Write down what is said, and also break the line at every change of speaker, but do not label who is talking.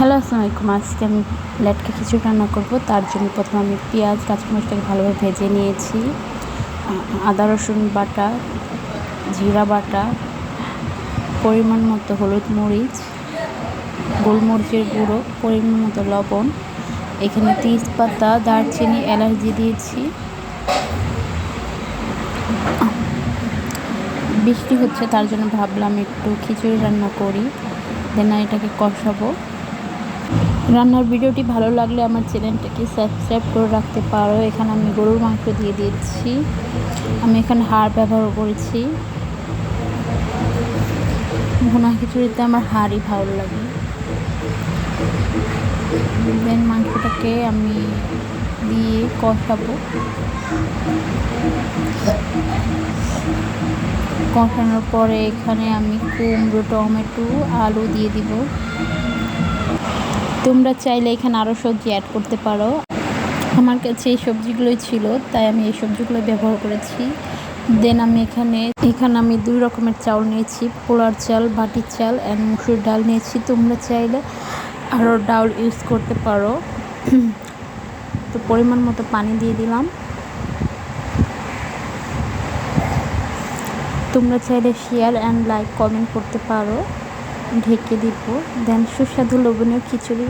Hello, আসসালামু আলাইকুম। আজকে আমি লেটকা খিচুড়ি রান্না করব। তার জন্য প্রথমে আমি পেঁয়াজ কাঁচামরিচটাকে ভালোভাবে ভেজে নিয়েছি। আদা রসুন বাটা, জিরা বাটা, পরিমাণ মতো হলুদ মরিচ, গোলমরিচের গুঁড়ো, পরিমাণ মতো লবণ, এখানে তেজপাতা, দারচিনি, এলাচ দিয়ে দিয়েছি। বৃষ্টি হচ্ছে, তার জন্য ভাবলাম একটু খিচুড়ি রান্না করি, দেন এটাকে কষাবো। রান্নার ভিডিওটি ভালো লাগলে আমার চ্যানেলটাকে সাবস্ক্রাইব করে রাখতে পারো। এখানে আমি গরুর মাংস দিয়ে দিচ্ছি। আমি এখানে হাড় ব্যবহার করেছি। ভুনা খিচুড়িতে আমার হাড়ই ভালো লাগে। দেন মাংসটাকে আমি দিয়ে কষাবো। কষানোর পরে এখানে আমি কুমড়ো, টমেটো, আলু দিয়ে দিব। তোমরা চাইলে এখানে আরও সবজি অ্যাড করতে পারো। আমার কাছে এই সবজিগুলোই ছিল, তাই আমি এই সবজিগুলো ব্যবহার করেছি। দেন আমি এখানে আমি 2 রকমের চাউল নিয়েছি, পোলার চাল, বাটির চাল অ্যান্ড মুসুর ডাল নিয়েছি। তোমরা চাইলে আরও ডাল ইউজ করতে পারো। তো পরিমাণ মতো পানি দিয়ে দিলাম। তোমরা চাইলে শেয়ার অ্যান্ড লাইক কমেন্ট করতে পারো। ঢেকে দিব। দেন সুস্বাদু লোভনীয় খিচুড়ি